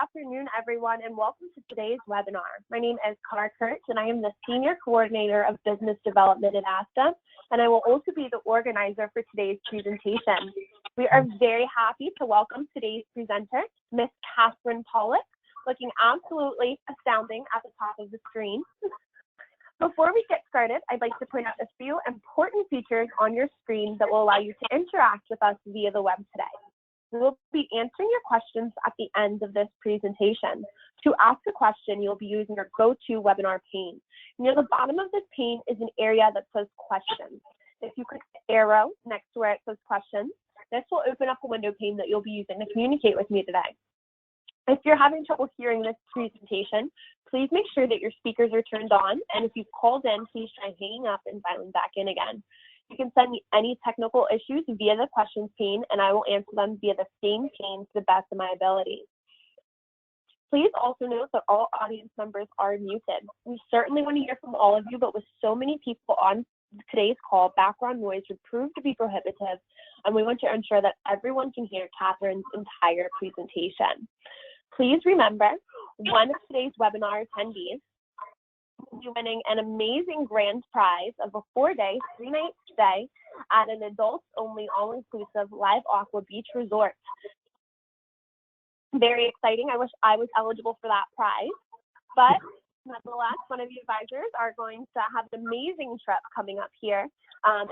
afternoon, everyone, and welcome to today's webinar. My name is Cara Kurtz, and I am the Senior Coordinator of Business Development at ASTA, and I will also be the organizer for today's presentation. We are very happy to welcome today's presenter, Ms. Catherine Pollock, looking absolutely astounding at the top of the screen. Before we get started, I'd like to point out a few important features on your screen that will allow you to interact with us via the web today. We will be answering your questions at the end of this presentation. To ask a question, you'll be using your GoToWebinar pane. Near the bottom of this pane is an area that says questions. If you click the arrow next to where it says questions, this will open up a window pane that you'll be using to communicate with me today. If you're having trouble hearing this presentation, please make sure that your speakers are turned on. And if you've called in, please try hanging up and dialing back in again. You can send me any technical issues via the questions pane, and I will answer them via the same pane to the best of my ability. Please also note that all audience members are muted. We certainly want to hear from all of you, but with so many people on today's call, background noise would prove to be prohibitive, and we want to ensure that everyone can hear Catherine's entire presentation. Please remember, one of today's webinar attendees will be winning an amazing grand prize of a 4-day, 3-night stay at an adults-only, all-inclusive live AQUA beach resort. Very exciting. I wish I was eligible for that prize, but nonetheless, one of the advisors are going to have an amazing trip coming up here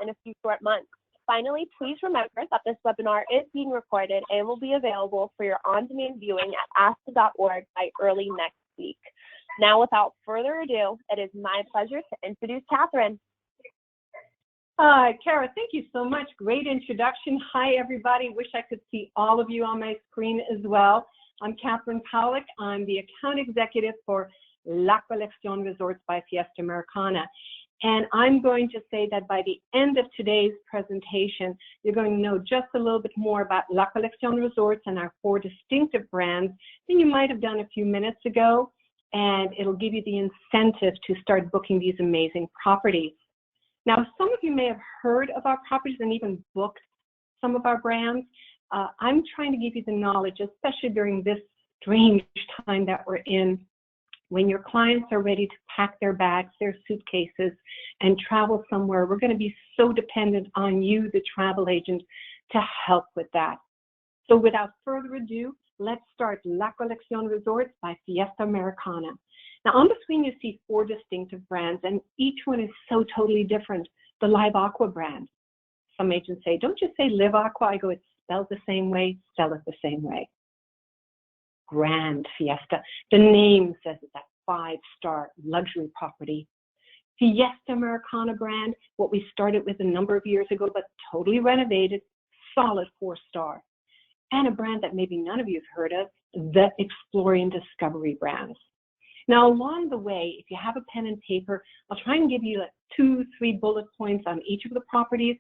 in a few short months. Finally, please remember that this webinar is being recorded and will be available for your on-demand viewing at asta.org by early next week. Now, without further ado, it is my pleasure to introduce Catherine. Hi, Cara, thank you so much. Great introduction. Hi, everybody. Wish I could see all of you on my screen as well. I'm Catherine Pollock. I'm the account executive for La Coleccion Resorts by Fiesta Americana. And I'm going to say that by the end of today's presentation, you're going to know just a little bit more about La Coleccion Resorts and our 4 distinctive brands than you might have done a few minutes ago. And it'll give you the incentive to start booking these amazing properties. Now, some of you may have heard of our properties and even booked some of our brands. I'm trying to give you the knowledge, especially during this strange time that we're in, when your clients are ready to pack their bags, their suitcases, and travel somewhere. We're going to be so dependent on you, the travel agent, to help with that. So without further ado, let's start La Coleccion Resorts by Fiesta Americana. Now on the screen you see 4 distinctive brands, and each one is so totally different. The Live AQUA brand. Some agents say, don't just say Live AQUA. I go, it's spelled the same way, spell it the same way. Grand Fiesta. The name says it's a 5-star luxury property. Fiesta Americana brand, what we started with a number of years ago, but totally renovated, solid 4-star. And a brand that maybe none of you have heard of, the Exploring Discovery brands. Now, along the way, if you have a pen and paper, I'll try and give you like 2-3 bullet points on each of the properties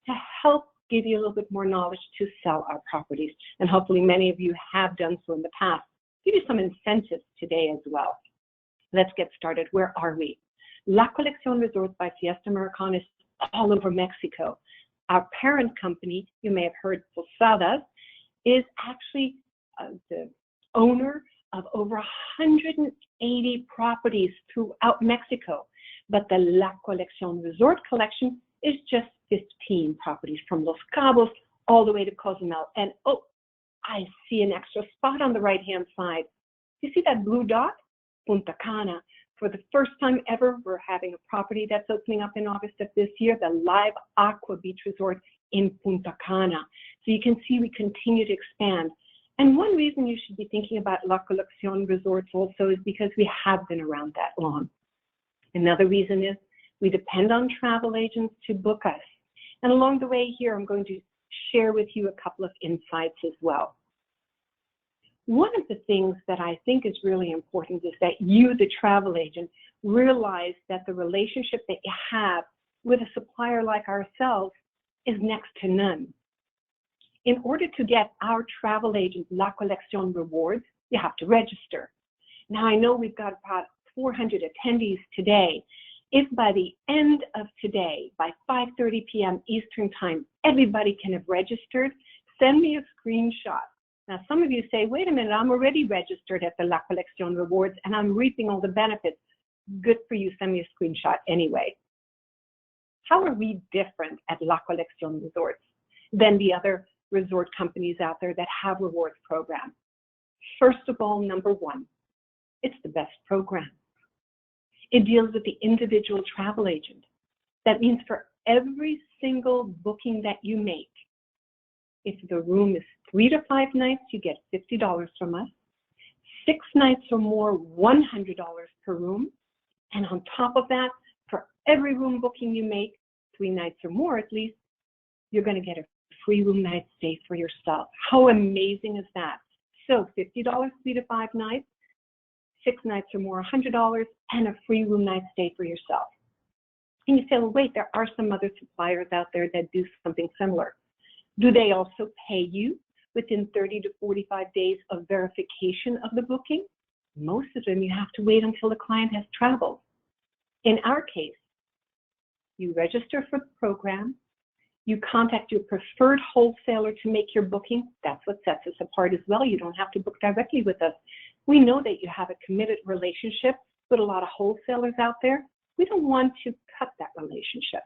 to help give you a little bit more knowledge to sell our properties. And hopefully many of you have done so in the past. Give you some incentives today as well. Let's get started. Where are we? La Coleccion Resorts by Fiesta Americana is all over Mexico. Our parent company, you may have heard Posadas, is actually the owner of over 180 properties throughout Mexico. But the La Coleccion Resort collection is just 15 properties from Los Cabos all the way to Cozumel. And oh, I see an extra spot on the right-hand side. You see that blue dot? Punta Cana. For the first time ever, we're having a property that's opening up in August of this year, the Live AQUA Beach Resort in Punta Cana. So you can see we continue to expand. And one reason you should be thinking about La Coleccion Resorts also is because we have been around that long. Another reason is we depend on travel agents to book us. And along the way here, I'm going to share with you a couple of insights as well. One of the things that I think is really important is that you, the travel agent, realize that the relationship that you have with a supplier like ourselves is next to none. In order to get our travel agent La Coleccion rewards, you have to register. Now, I know we've got about 400 attendees today. If by the end of today, by 5:30 p.m. Eastern Time, everybody can have registered, send me a screenshot Now, some of you say, wait a minute, I'm already registered at the La Coleccion Rewards and I'm reaping all the benefits. Good for you, send me a screenshot anyway. How are we different at La Coleccion Resorts than the other resort companies out there that have rewards programs? First of all, number one, it's the best program. It deals with the individual travel agent. That means for every single booking that you make, if the room is 3 to 5 nights, you get $50 from us. 6 nights or more, $100 per room. And on top of that, for every room booking you make, 3 nights or more at least, you're going to get a free room night stay for yourself. How amazing is that? So $50 3 to 5 nights, 6 nights or more, $100, and a free room night stay for yourself. And you say, well, wait, there are some other suppliers out there that do something similar. Do they also pay you within 30 to 45 days of verification of the booking? Most of them, you have to wait until the client has traveled. In our case, you register for the program, you contact your preferred wholesaler to make your booking. That's what sets us apart as well. You don't have to book directly with us. We know that you have a committed relationship with a lot of wholesalers out there. We don't want to cut that relationship.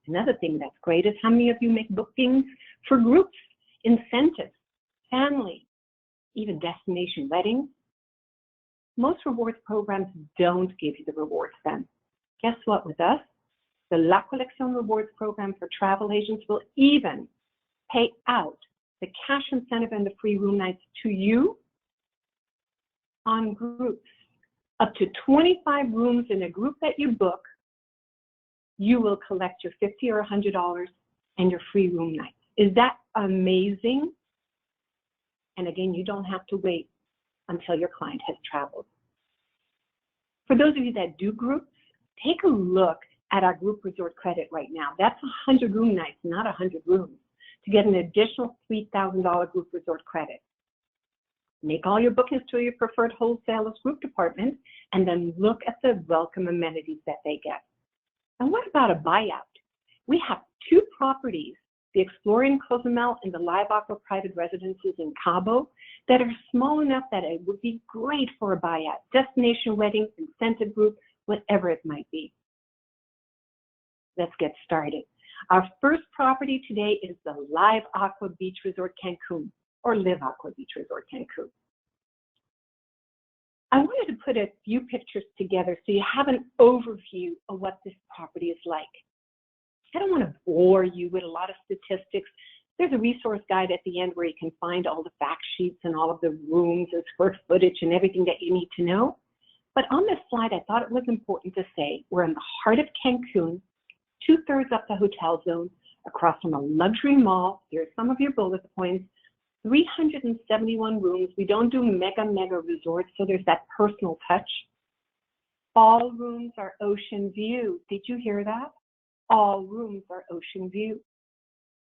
Another thing that's great is how many of you make bookings for groups, incentives, family, even destination weddings. Most rewards programs don't give you the rewards then. Guess what, with us, the La Coleccion Rewards program for travel agents will even pay out the cash incentive and the free room nights to you on groups. Up to 25 rooms in a group that you book, you will collect your $50 or $100 and your free room nights. Is that amazing? And again, you don't have to wait until your client has traveled. For those of you that do groups, take a look at our group resort credit right now. That's 100 room nights, not 100 rooms, to get an additional $3,000 group resort credit. Make all your bookings to your preferred wholesalers group department, and then look at the welcome amenities that they get. And what about a buyout? We have 2 properties, the Exploring Cozumel and the Live Aqua private residences in Cabo, that are small enough that it would be great for a buyout, destination wedding, incentive group, whatever it might be. Let's get started. Our first property today is the Live Aqua Beach Resort Cancun, or Live Aqua Beach Resort Cancun. I wanted to put a few pictures together so you have an overview of what this property is like. I don't want to bore you with a lot of statistics. There's a resource guide at the end where you can find all the fact sheets and all of the rooms and square footage and everything that you need to know. But on this slide, I thought it was important to say we're in the heart of Cancun, 2/3 up the hotel zone, across from a luxury mall. Here's some of your bullet points. 371 rooms. We don't do mega resorts, so there's that personal touch. All rooms are ocean view. Did you hear that? All rooms are ocean view.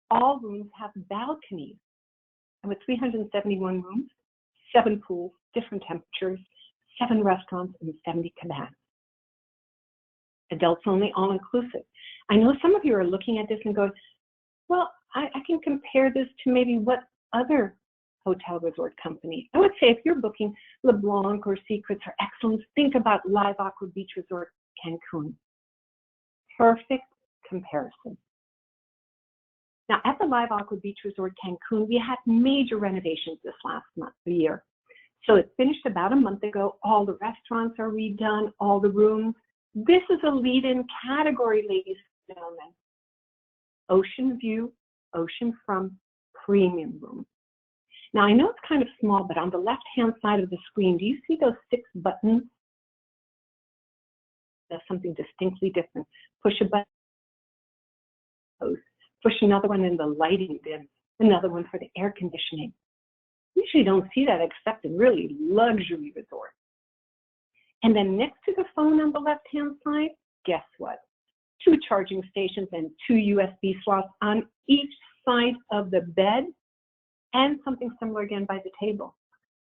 All rooms have balconies. And with 371 rooms, 7 pools, different temperatures, 7 restaurants, and 70 cabanas. Adults only, all inclusive. I know some of you are looking at this and going, well, I can compare this to maybe what other hotel resort company. I would say if you're booking LeBlanc or Secrets or Excellence, think about Live Aqua Beach Resort Cancun. Perfect comparison. Now, at the Live Aqua Beach Resort Cancun, we had major renovations this last year. So it finished about a month ago. All the restaurants are redone, all the rooms. This is a lead-in category, ladies and gentlemen. Ocean view, oceanfront, premium room. Now, I know it's kind of small, but on the left-hand side of the screen, do you see those 6 buttons? That's something distinctly different. Push a button, push another one in the lighting dim, another one for the air conditioning. Usually don't see that except in really luxury resorts. And then next to the phone on the left-hand side, guess what? 2 charging stations and 2 USB slots on each side of the bed, and something similar again by the table.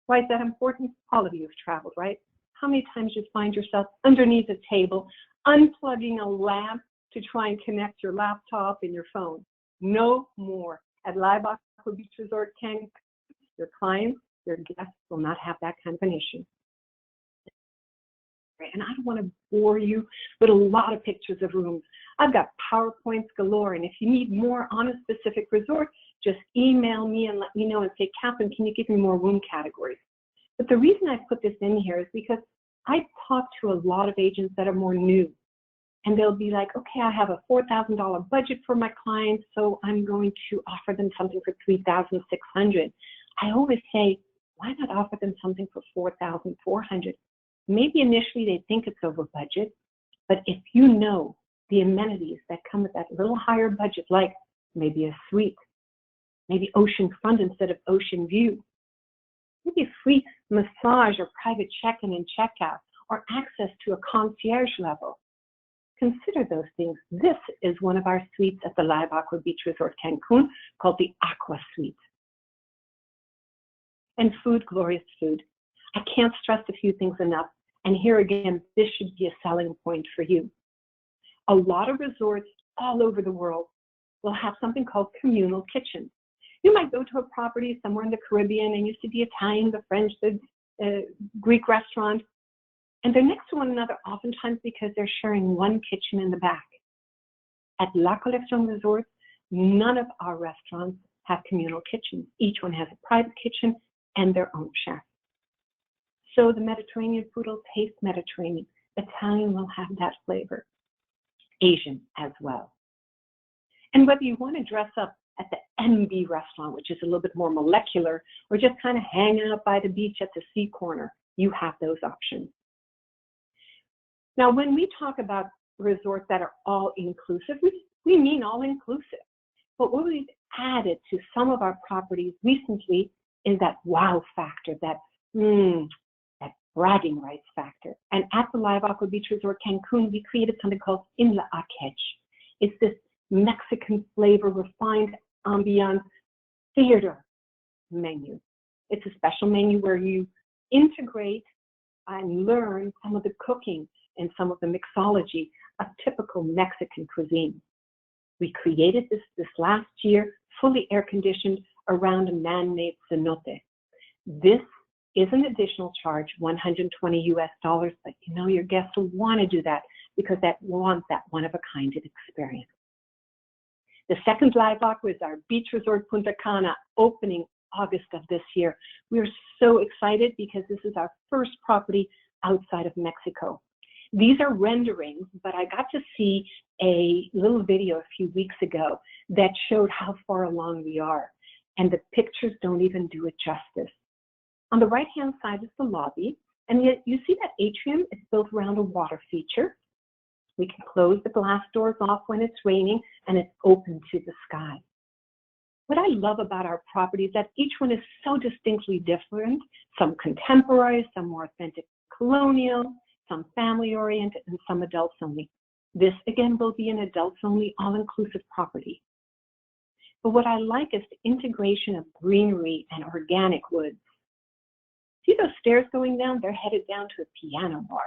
Why is that important? All of you have traveled, right? How many times you find yourself underneath a table, unplugging a lamp to try and connect your laptop and your phone? No more. At Live Aqua Beach Resort Cancun, Your clients, your guests will not have that kind of an issue. And I don't want to bore you with a lot of pictures of rooms. I've got PowerPoints galore, and if you need more on a specific resort, just email me and let me know and say, Catherine, can you give me more room categories? But the reason I put this in here is because I talk to a lot of agents that are more new, and they'll be like, okay, I have a $4,000 budget for my clients, so I'm going to offer them something for $3,600. I always say, why not offer them something for $4,400? Maybe initially they think it's over budget, but if you know the amenities that come with that little higher budget, like maybe a suite, maybe ocean front instead of ocean view, maybe a free massage or private check-in and check-out, or access to a concierge level, consider those things. This is one of our suites at the Live Aqua Beach Resort Cancun called the AQUA Suite. And food, glorious food. I can't stress a few things enough. And here again, this should be a selling point for you. A lot of resorts all over the world will have something called communal kitchens. You might go to a property somewhere in the Caribbean and you see the Italian, the French, the Greek restaurant, and they're next to one another oftentimes because they're sharing one kitchen in the back. At La Coleccion Resorts, none of our restaurants have communal kitchens. Each one has a private kitchen and their own chef. So the Mediterranean food will taste Mediterranean. Italian will have that flavor. Asian as well. And whether you want to dress up at the MB restaurant, which is a little bit more molecular, or just kind of hang out by the beach at the sea corner, you have those options. Now, when we talk about resorts that are all-inclusive, we mean all-inclusive. But what we've added to some of our properties recently is that wow factor, that bragging rights factor. And at the Live Aqua Beach Resort Cancun, we created something called In La Aquech. It's this Mexican flavor, refined ambiance theater menu. It's a special menu where you integrate and learn some of the cooking and some of the mixology of typical Mexican cuisine. We created this last year, fully air-conditioned around a man-made cenote. This is an additional charge, $120 US, but you know your guests will want to do that because they want that one-of-a-kind experience. The second Live Aqua is our beach resort Punta Cana, opening August of this year. We are so excited because this is our first property outside of Mexico. These are renderings, but I got to see a little video a few weeks ago that showed how far along we are, and the pictures don't even do it justice. On the right-hand side is the lobby, and you see that atrium is built around a water feature. We can close the glass doors off when it's raining, and it's open to the sky. What I love about our property is that each one is so distinctly different, some contemporary, some more authentic colonial, some family-oriented, and some adults-only. This, again, will be an adults-only, all-inclusive property. But what I like is the integration of greenery and organic woods. See those stairs going down? They're headed down to a piano bar.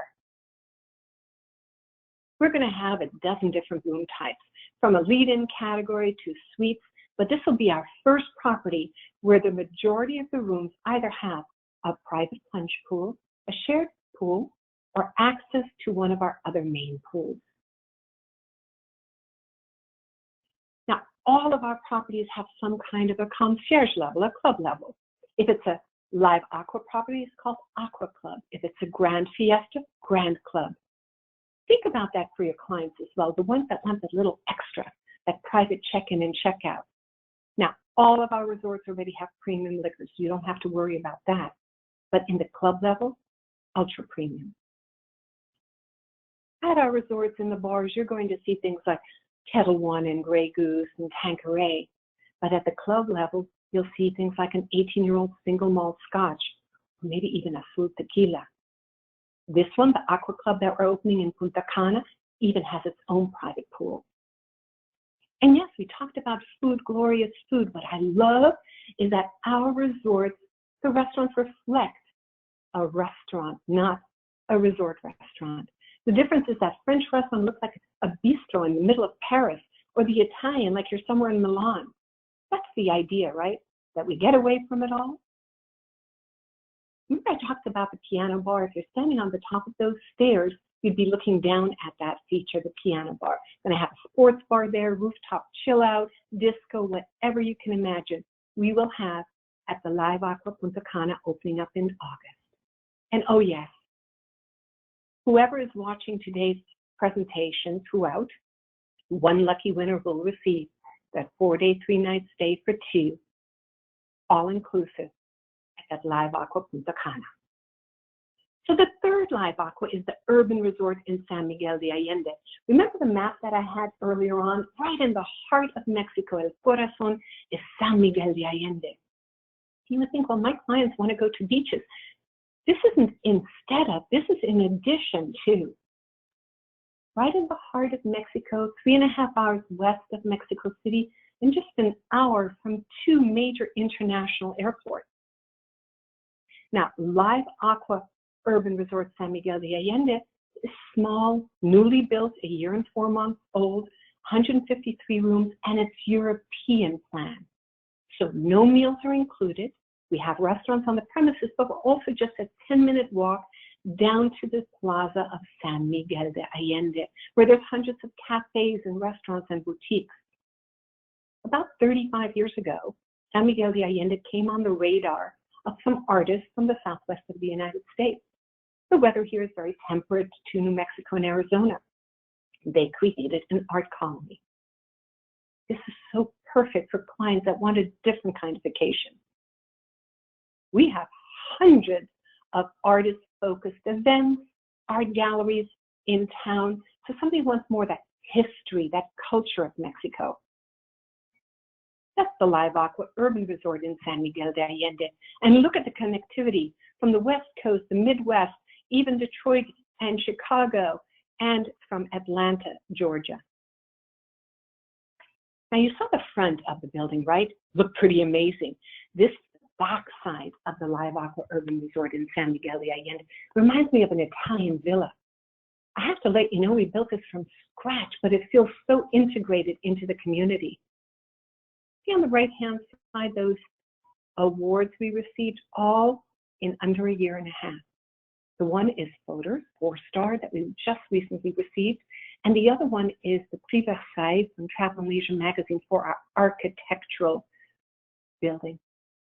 We're going to have a dozen different room types, from a lead-in category to suites, but this will be our first property where the majority of the rooms either have a private plunge pool, a shared pool, or access to one of our other main pools. Now, all of our properties have some kind of a concierge level, a club level. If it's a Live Aqua property, it's called Aqua Club. If it's a Grand Fiesta, Grand Club. Think about that for your clients as well, the ones that want that little extra, that private check-in and check-out. Now, all of our resorts already have premium liquors, so you don't have to worry about that. But in the club level, ultra premium. At our resorts in the bars, you're going to see things like Kettle One and Grey Goose and Tanqueray. But at the club level, you'll see things like an 18-year-old single malt scotch, or maybe even a fruit tequila. This one, the Aqua Club that we're opening in Punta Cana, even has its own private pool. And yes, we talked about food, glorious food. What I love is that our resorts, the restaurants reflect a restaurant, not a resort restaurant. The difference is that French restaurant looks like a bistro in the middle of Paris, or the Italian like you're somewhere in Milan. That's the idea, right? That we get away from it all Remember I talked about the piano bar. If you're standing on the top of those stairs, you'd be looking down at that feature, the piano bar. Going to have a sports bar there, rooftop chill out, disco, whatever you can imagine. We will have at the Live AQUA Punta Cana opening up in August. And oh yes, whoever is watching today's presentation throughout, one lucky winner will receive that 4-day, 3-night stay for two, all-inclusive at that Live AQUA Punta Cana. So the third Live AQUA is the urban resort in San Miguel de Allende. Remember the map that I had earlier on? Right in the heart of Mexico, El Corazón is San Miguel de Allende. You would think, well, my clients want to go to beaches. This isn't instead of, this is in addition to. Right in the heart of Mexico, 3.5 hours west of Mexico City, and just an hour from two major international airports. Now, Live AQUA Urban Resort San Miguel de Allende is small, newly built, a year and 4 months old, 153 rooms, and it's European plan. So no meals are included. We have restaurants on the premises, but we're also just a 10-minute walk down to the plaza of San Miguel de Allende, where there's hundreds of cafes and restaurants and boutiques. About 35 years ago, San Miguel de Allende came on the radar of some artists from the southwest of the United States. The weather here is very temperate to New Mexico and Arizona. They created an art colony. This is so perfect for clients that want a different kind of vacation. We have hundreds of artist-focused events, art galleries in town. So somebody wants more of that history, that culture of Mexico. That's the Live AQUA Urban Resort in San Miguel de Allende. And look at the connectivity from the West Coast, the Midwest, even Detroit and Chicago, and from Atlanta, Georgia. Now you saw the front of the building, right? Looked pretty amazing. This backside of the Live AQUA Urban Resort in San Miguel de Allende reminds me of an Italian villa. I have to let you know we built this from scratch, but it feels so integrated into the community. See on the right-hand side, those awards we received, all in under a year and a half. The one is Photos, 4-star, that we just recently received, and the other one is the Prix Versailles from Travel and Leisure magazine for our architectural building.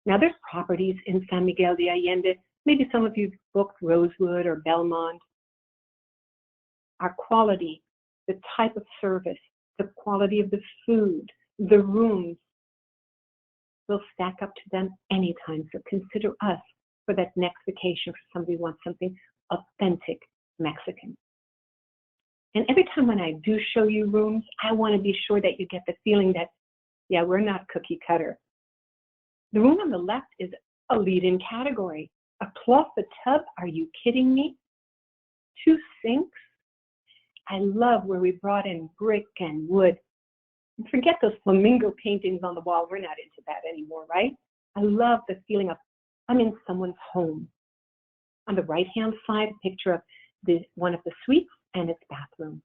Now there's properties in San Miguel de Allende. Maybe some of you booked Rosewood or Belmont. Our quality, the type of service, the quality of the food, the rooms, will stack up to them anytime. So consider us for that next vacation for somebody who wants something authentic Mexican. And every time when I do show you rooms, I want to be sure that you get the feeling that, yeah, we're not cookie cutter. The room on the left is a lead-in category. A cloth tub, are you kidding me? 2 sinks. I love where we brought in brick and wood. And forget those flamingo paintings on the wall. We're not into that anymore, right? I love the feeling of I'm in someone's home. On the right-hand side, a picture of one of the suites and its bathroom.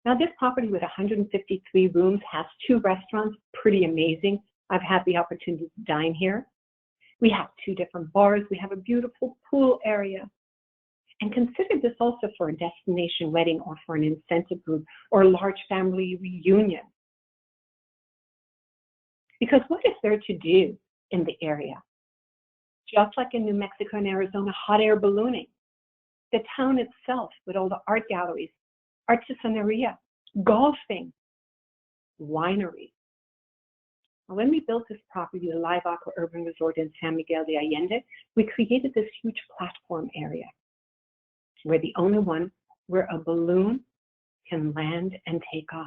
Now this property with 153 rooms has 2 restaurants, pretty amazing. I've had the opportunity to dine here. We have 2 different bars. We have a beautiful pool area. And consider this also for a destination wedding or for an incentive group or a large family reunion. Because what is there to do in the area? Just like in New Mexico and Arizona, hot air ballooning. The town itself with all the art galleries, artisaneria, golfing, wineries. When we built this property, the Live AQUA Urban Resort in San Miguel de Allende, we created this huge platform area. We're the only one where a balloon can land and take off.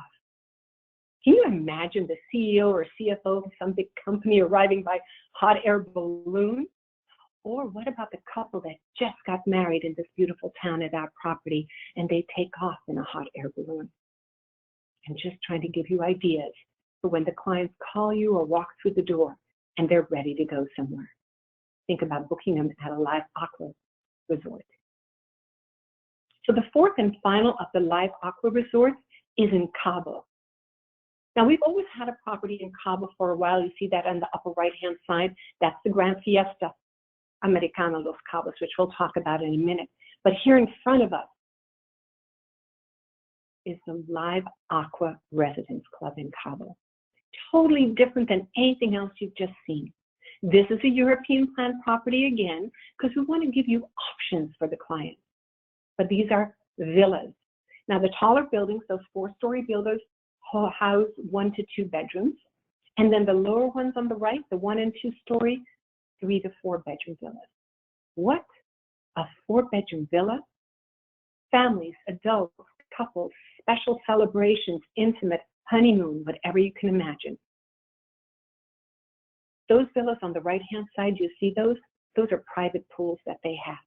Can you imagine the CEO or CFO of some big company arriving by hot air balloon? Or what about the couple that just got married in this beautiful town at our property and they take off in a hot air balloon? I'm just trying to give you ideas for when the clients call you or walk through the door and they're ready to go somewhere. Think about booking them at a Live AQUA resort. So the fourth and final of the Live AQUA resorts is in Cabo. Now we've always had a property in Cabo for a while. You see that on the upper right-hand side. That's the Grand Fiesta. Americana Los Cabos, which we'll talk about in a minute. But here in front of us is the live AQUA Residence Club in Cabo. Totally different than anything else you've just seen. This is a European plan property again, because we want to give you options for the client. But these are villas. Now the taller buildings, those 4-story buildings, house 1 to 2 bedrooms. And then the lower ones on the right, the 1 and 2-story, 3 to 4 bedroom villas. What? A 4-bedroom villa? Families, adults, couples, special celebrations, intimate, honeymoon, whatever you can imagine. Those villas on the right-hand side, you see those? Those are private pools that they have.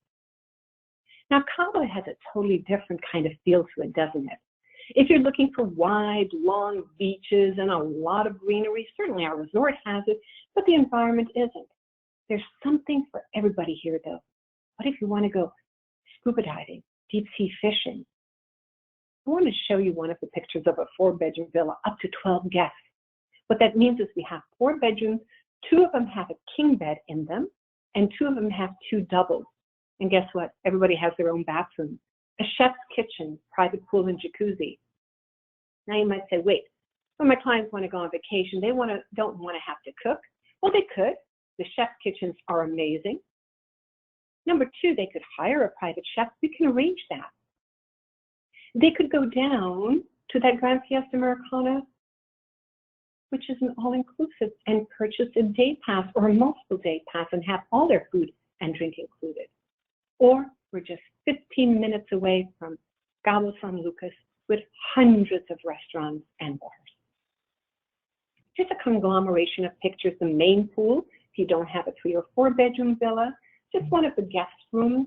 Now, Cabo has a totally different kind of feel to it, doesn't it? If you're looking for wide, long beaches and a lot of greenery, certainly our resort has it, but the environment isn't. There's something for everybody here, though. What if you want to go scuba diving, deep sea fishing? I want to show you one of the pictures of a 4-bedroom villa, up to 12 guests. What that means is we have 4 bedrooms, 2 of them have a king bed in them, and 2 of them have 2 doubles. And guess what? Everybody has their own bathroom, a chef's kitchen, private pool, and jacuzzi. Now you might say, wait, when my clients want to go on vacation, they don't want to have to cook. Well, they could. The chef's kitchens are amazing. Number 2, they could hire a private chef. We can arrange that. They could go down to that Grand Fiesta Americana, which is an all-inclusive, and purchase a day pass or a multiple day pass and have all their food and drink included. Or we're just 15 minutes away from Cabo San Lucas with hundreds of restaurants and bars. Here's a conglomeration of pictures. The main pool, if you don't have a 3 or 4 bedroom villa, just one of the guest rooms,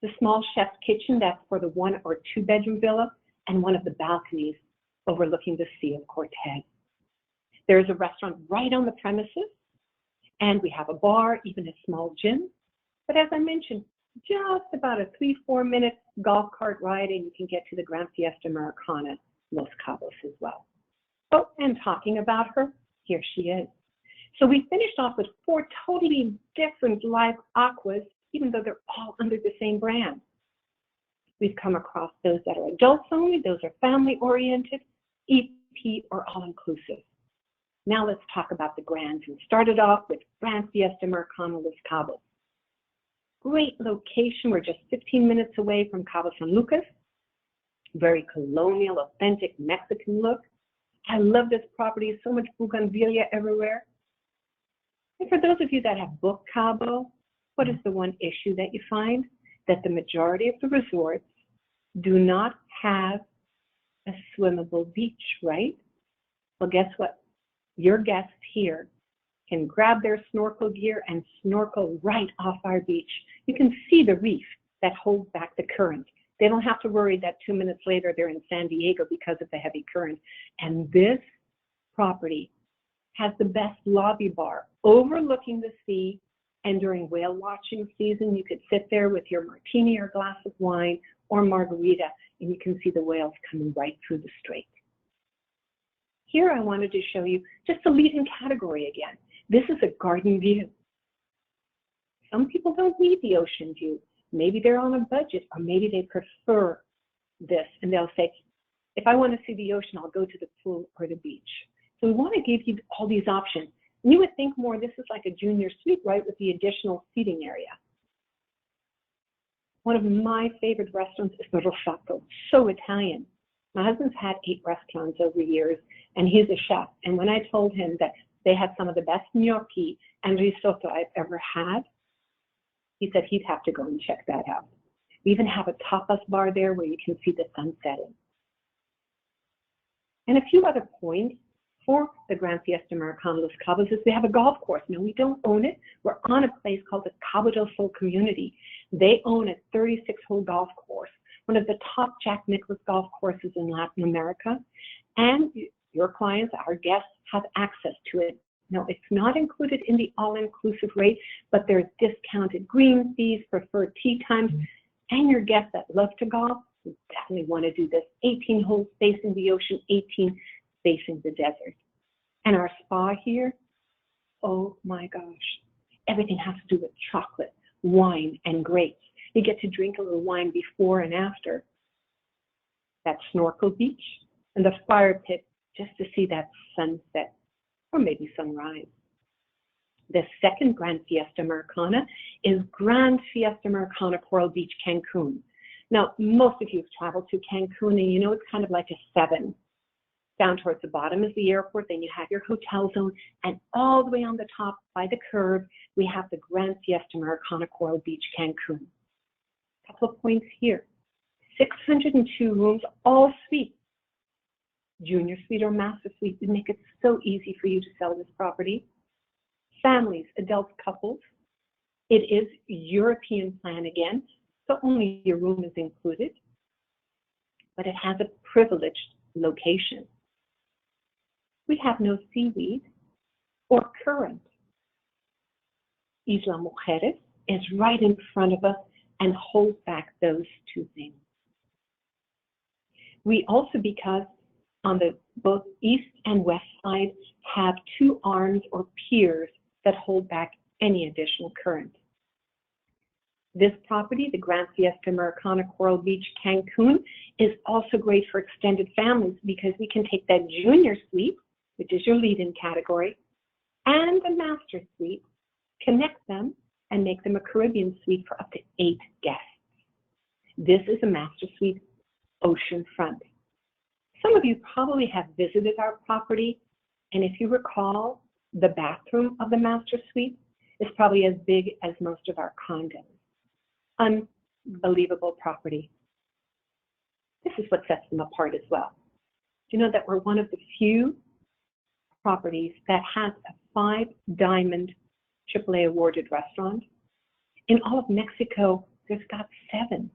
the small chef's kitchen, that's for the 1 or 2 bedroom villa, and one of the balconies overlooking the Sea of Cortez. There's a restaurant right on the premises, and we have a bar, even a small gym. But as I mentioned, just about a 3-4 minute golf cart ride, and you can get to the Grand Fiesta Americana, Los Cabos as well. Oh, and talking about her, here she is. So we finished off with 4 totally different live AQUAs, even though they're all under the same brand. We've come across those that are adults only, those are family-oriented, EP, or all-inclusive. Now let's talk about the grands. We started off with Grand Fiesta Americana Los Cabos. Great location. We're just 15 minutes away from Cabo San Lucas. Very colonial, authentic Mexican look. I love this property. So much bougainvillea everywhere. And for those of you that have booked Cabo, what is the one issue that you find? That the majority of the resorts do not have a swimmable beach, right? Well, guess what? Your guests here can grab their snorkel gear and snorkel right off our beach. You can see the reef that holds back the current. They don't have to worry that 2 minutes later they're in San Diego because of the heavy current. And this property has the best lobby bar overlooking the sea, and during whale watching season, you could sit there with your martini or glass of wine or margarita, and you can see the whales coming right through the strait. Here I wanted to show you just the lead-in category again. This is a garden view. Some people don't need the ocean view. Maybe they're on a budget, or maybe they prefer this, and they'll say, if I want to see the ocean, I'll go to the pool or the beach. So we want to give you all these options. And you would think more, this is like a junior suite, right, with the additional seating area. One of my favorite restaurants is the Rosato, so Italian. My husband's had 8 restaurants over years, and he's a chef. And when I told him that they had some of the best gnocchi and risotto I've ever had, he said he'd have to go and check that out. We even have a tapas bar there where you can see the sun setting. And a few other points for the Grand Fiesta Americana Los Cabos is we have a golf course. No, we don't own it. We're on a place called the Cabo del Sol Community. They own a 36-hole golf course, one of the top Jack Nicklaus golf courses in Latin America. And your clients, our guests, have access to it. No, it's not included in the all-inclusive rate, but there's discounted green fees, preferred tee times, and your guests that love to golf, you definitely want to do this. 18 holes facing the ocean, 18 facing the desert. And our spa here, oh my gosh, everything has to do with chocolate. wine and grapes. You get to drink a little wine before and after that snorkel beach and the fire pit just to see that sunset or maybe sunrise. The second Grand Fiesta Americana is Grand Fiesta Americana Coral Beach, Cancun. Now, most of you have traveled to Cancun, and you know it's kind of like a 7. Down towards the bottom is the airport, then you have your hotel zone, and all the way on the top by the curve, we have the Grand Fiesta Americana Coral Beach, Cancun. A couple of points here. 602 rooms, all suites. Junior suite or master suite. We make it so easy for you to sell this property. Families, adults, couples. It is European plan again, so only your room is included, but it has a privileged location. We have no seaweed or current. Isla Mujeres is right in front of us and holds back those two things. We also, because on the both east and west side, have 2 arms or piers that hold back any additional current. This property, the Grand Fiesta Americana Coral Beach, Cancun, is also great for extended families because we can take that junior suite, which is your lead-in category, and the master suite, connect them, and make them a Caribbean suite for up to 8 guests. This is a master suite oceanfront. Some of you probably have visited our property, and if you recall, the bathroom of the master suite is probably as big as most of our condos. Unbelievable property. This is what sets them apart as well. Do you know that we're one of the few properties that has a 5-diamond AAA awarded restaurant? In all of Mexico, there's got 7.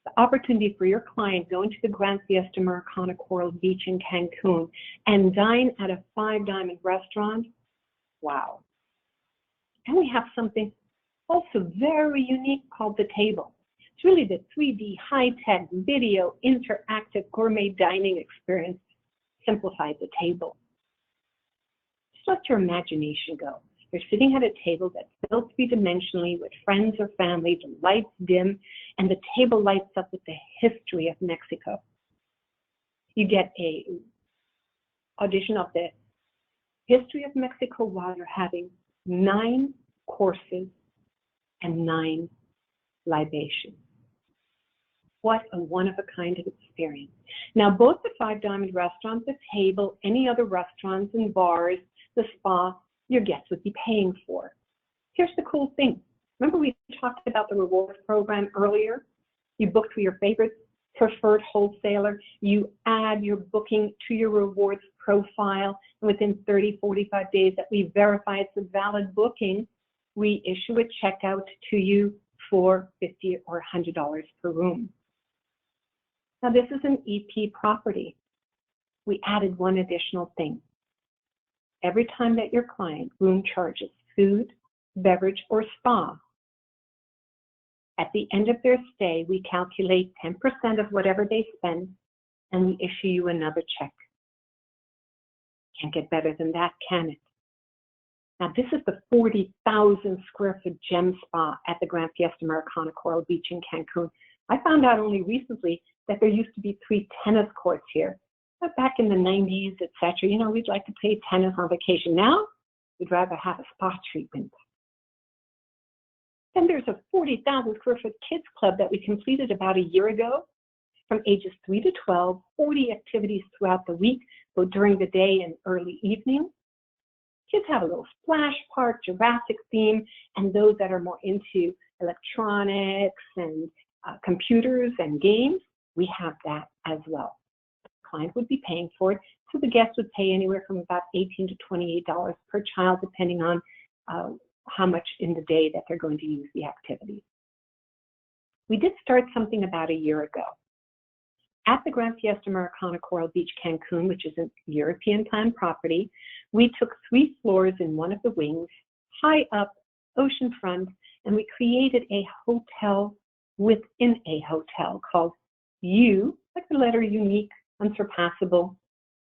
The opportunity for your client going to the Grand Fiesta Americana Coral Beach in Cancun and dine at a 5-diamond restaurant, wow. And we have something also very unique called the table. It's really the 3D, high-tech, video, interactive, gourmet dining experience simplified the table. Just let your imagination go. You're sitting at a table that's built 3-dimensionally with friends or family, the lights dim, and the table lights up with the history of Mexico. You get a audition of the history of Mexico while you're having 9 courses and 9 libations. What a one-of-a-kind of experience. Now, both the 5-diamond restaurant, the table, any other restaurants and bars, the spa, your guests would be paying for. Here's the cool thing. Remember we talked about the rewards program earlier? You booked with your favorite preferred wholesaler. You add your booking to your rewards profile, and within 30, 45 days that we verify it's a valid booking, we issue a check out to you for $50 or $100 per room. Now this is an EP property. We added one additional thing. Every time that your client room charges food, beverage, or spa, at the end of their stay, we calculate 10% of whatever they spend, and we issue you another check. Can't get better than that, can it? Now, this is the 40,000 square foot gem spa at the Grand Fiesta Americana Coral Beach in Cancun. I found out only recently that there used to be 3 tennis courts here. But back in the 90s, etc., you know, we'd like to play tennis on vacation. Now, we'd rather have a spa treatment. Then there's a 40,000 square foot kids club that we completed about a year ago. From ages 3 to 12, 40 activities throughout the week, both during the day and early evening. Kids have a little splash park, Jurassic theme, and those that are more into electronics and computers and games, we have that as well. The client would be paying for it, so the guest would pay anywhere from about $18 to $28 per child, depending on how much in the day that they're going to use the activity. We did start something about a year ago. At the Grand Fiesta Americana Coral Beach, Cancun, which is a European planned property, we took 3 floors in one of the wings, high up, oceanfront, and we created a hotel within a hotel called U, like the letter unique, unsurpassable,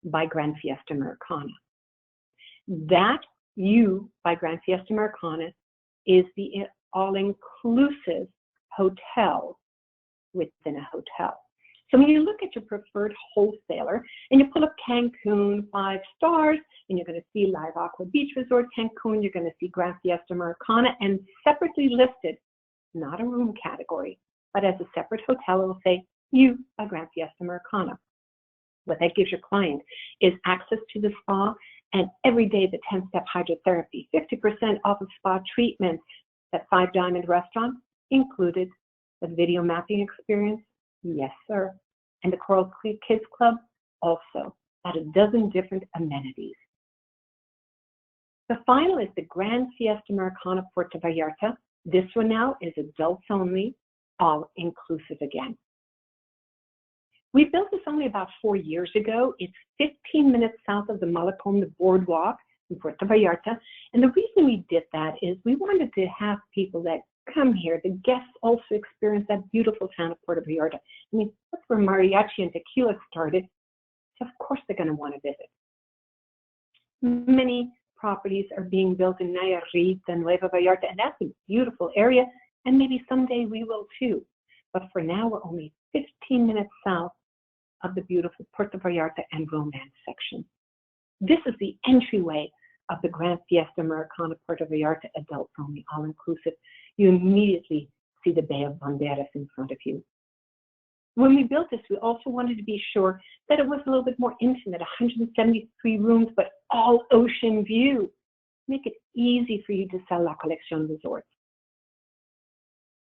by Grand Fiesta Americana. That U by Grand Fiesta Americana is the all-inclusive hotel within a hotel. So when you look at your preferred wholesaler and you pull up Cancun 5 stars, and you're going to see Live AQUA Beach Resort Cancun, you're going to see Grand Fiesta Americana, and separately listed, not a room category, but as a separate hotel, it will say, you a Grand Fiesta Americana. What that gives your client is access to the spa, and every day the 10-step hydrotherapy, 50% off of spa treatments, that 5 Diamond restaurant included, the video mapping experience, yes sir, and the Coral Creek Kids Club also, at a dozen different amenities. The final is the Grand Fiesta Americana Puerto Vallarta. This one now is adults only, all inclusive again. We built this only about 4 years ago. It's 15 minutes south of the Malecón, the boardwalk in Puerto Vallarta. And the reason we did that is we wanted to have people that come here, the guests also experience that beautiful town of Puerto Vallarta. I mean, that's where mariachi and tequila started. So of course they're going to want to visit. Many properties are being built in Nayarit and Nueva Vallarta, and that's a beautiful area, and maybe someday we will too. But for now, we're only 15 minutes south of the beautiful Puerto Vallarta and Romance section. This is the entryway of the Grand Fiesta Americana Puerto Vallarta, adults only, all-inclusive. You immediately see the Bay of Banderas in front of you. When we built this, we also wanted to be sure that it was a little bit more intimate, 173 rooms, but all ocean view. Make it easy for you to sell La Coleccion Resorts.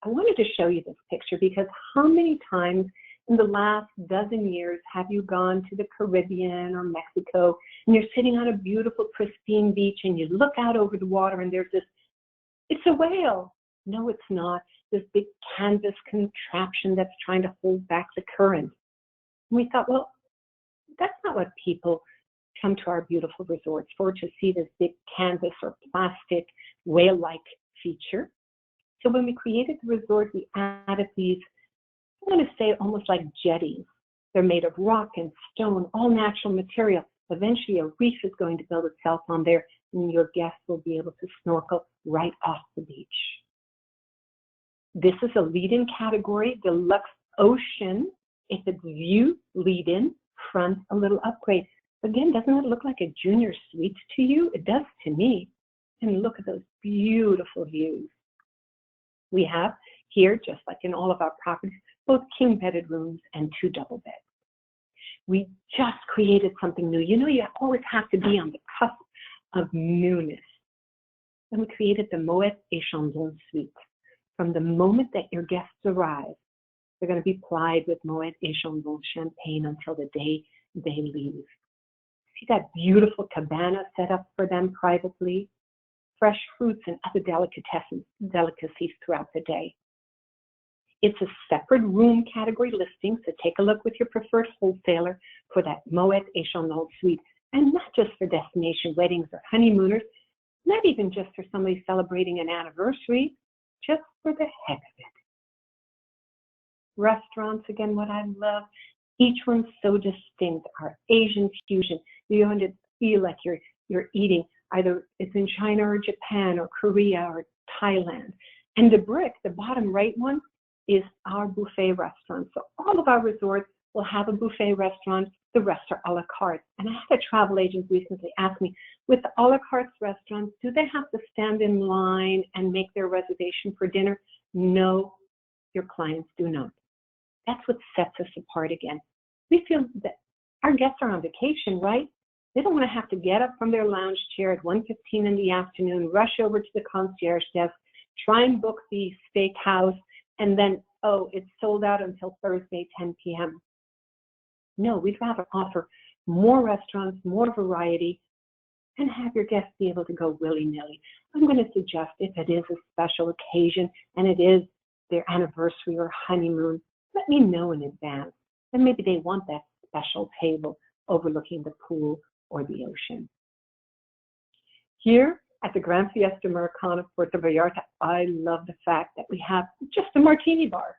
I wanted to show you this picture because how many times in the last dozen years have you gone to the Caribbean or Mexico and you're sitting on a beautiful, pristine beach and you look out over the water and there's this, it's a whale. No, it's not. This big canvas contraption that's trying to hold back the current. And we thought, well, that's not what people come to our beautiful resorts for, to see this big canvas or plastic whale-like feature. So when we created the resort, we added these, I'm going to say almost like jetties. They're made of rock and stone, all natural material. Eventually a reef is going to build itself on there and your guests will be able to snorkel right off the beach. This is a lead-in category, Deluxe Ocean. If it's view, lead-in, front, a little upgrade. Again, doesn't it look like a junior suite to you? It does to me. And look at those beautiful views. We have here, just like in all of our properties, both king-bedded rooms and 2 double beds. We just created something new. You know, you always have to be on the cusp of newness. And we created the Moet et Chandon Suite. From the moment that your guests arrive, they're going to be plied with Moet et Chandon champagne until the day they leave. See that beautiful cabana set up for them privately? Fresh fruits and other delicacies throughout the day. It's a separate room category listing, so take a look with your preferred wholesaler for that Moet et Chandon Suite, and not just for destination weddings or honeymooners, not even just for somebody celebrating an anniversary, just for the heck of it. Restaurants, again, what I love, each one's so distinct. Our Asian fusion, you're going to feel like you're eating, either it's in China or Japan or Korea or Thailand. And the brick, the bottom right one, is our buffet restaurant. So all of our resorts will have a buffet restaurant. The rest are a la carte. And I had a travel agent recently ask me, with the a la carte restaurants, do they have to stand in line and make their reservation for dinner? No, your clients do not. That's what sets us apart again. We feel that our guests are on vacation, right? They don't want to have to get up from their lounge chair at 1:15 in the afternoon, rush over to the concierge desk, try and book the steakhouse, and then, oh, it's sold out until Thursday, 10 p.m. No, we'd rather offer more restaurants, more variety, and have your guests be able to go willy-nilly. I'm going to suggest if it is a special occasion and it is their anniversary or honeymoon, let me know in advance. And maybe they want that special table overlooking the pool or the ocean. Here at the Grand Fiesta Americana Puerto Vallarta, I love the fact that we have just a martini bar.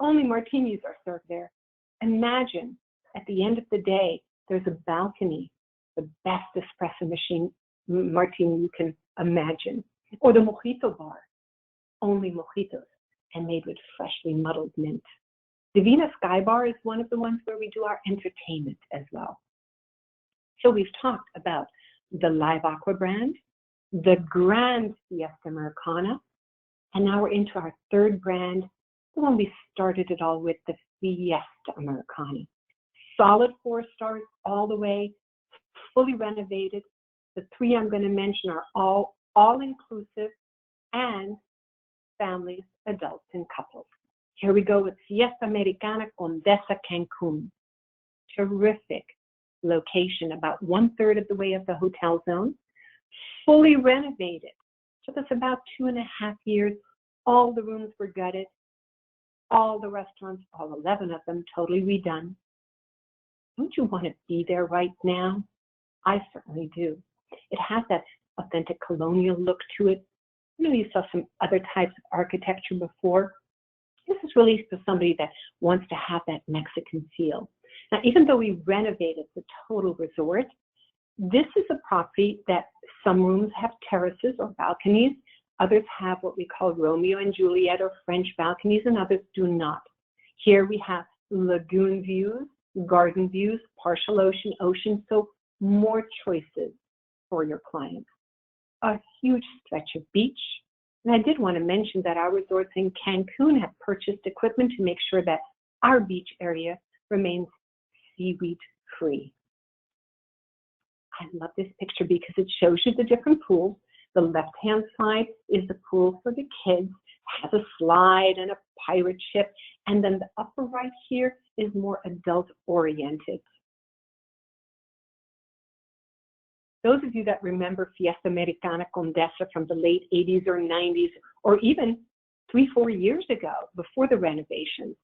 Only martinis are served there. Imagine at the end of the day, there's a balcony, the best espresso machine martini you can imagine, or the mojito bar. only mojitos and made with freshly muddled mint. Divina Sky Bar is one of the ones where we do our entertainment as well. So we've talked about the Live Aqua brand, the Grand Fiesta Americana, and now we're into our third brand, the one we started it all with, the Fiesta Americana. Solid 4 stars all the way, fully renovated. The 3 I'm going to mention are all inclusive and families, adults, and couples. Here we go with Fiesta Americana Condesa Cancun. Terrific location, about 1/3 of the way of the hotel zone. Fully renovated. Took us about 2.5 years. All the rooms were gutted. All the restaurants, all 11 of them, totally redone. Don't you want to be there right now? I certainly do. It has that authentic colonial look to it. You know, you saw some other types of architecture before. This is really for somebody that wants to have that Mexican feel. Now, even though we renovated the total resort, this is a property that some rooms have terraces or balconies. Others have what we call Romeo and Juliet or French balconies, and others do not. Here we have lagoon views, garden views, partial ocean, so more choices for your clients. A huge stretch of beach. And I did want to mention that our resorts in Cancun have purchased equipment to make sure that our beach area remains seaweed free. I love this picture because it shows you the different pools. The left-hand side is the pool for the kids, has a slide and a pirate ship, and then the upper right here is more adult-oriented. Those of you that remember Fiesta Americana Condesa from the late 80s or 90s, or even 3-4 years ago, before the renovations,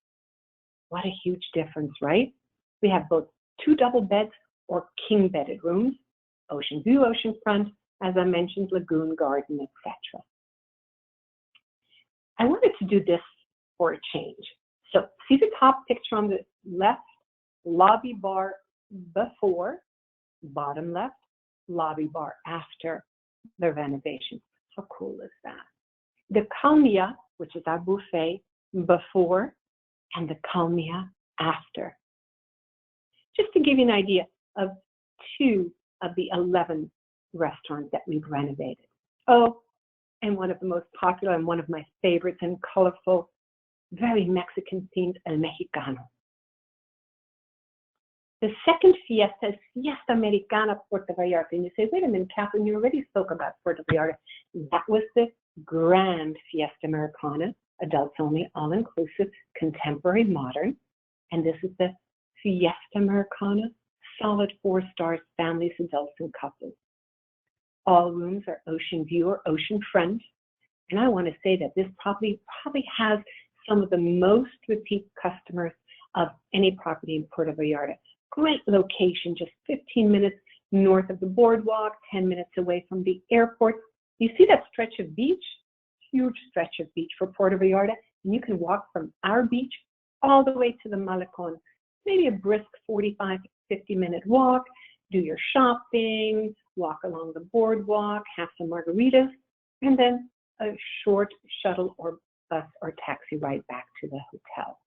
what a huge difference, right? We have both 2 double beds or king-bedded rooms, ocean view, oceanfront, as I mentioned, lagoon, garden, etc. I wanted to do this for a change. So see the top picture on the left, lobby bar before, bottom left, lobby bar after the renovation. How cool is that? The Calmia, which is our buffet, before, and the Calmia after. Just to give you an idea of 2 of the 11 restaurants that we've renovated. Oh, and one of the most popular and one of my favorites and colorful, very Mexican themed, El Mexicano. The second fiesta is Fiesta Americana Puerto Vallarta. And you say, wait a minute, Catherine, you already spoke about Puerto Vallarta. That was the Grand Fiesta Americana, adults only, all-inclusive, contemporary, modern. And this is the Fiesta Americana, solid 4 stars, families, adults, and couples. All rooms are ocean view or ocean front. And I want to say that this probably has some of the most repeat customers of any property in Puerto Vallarta. Great location, just 15 minutes north of the boardwalk, 10 minutes away from the airport. You see that stretch of beach? Huge stretch of beach for Puerto Vallarta. And you can walk from our beach all the way to the Malecon. Maybe a brisk 45 to 50-minute walk, do your shopping, walk along the boardwalk, have some margaritas, and then a short shuttle or bus or taxi ride back to the hotel.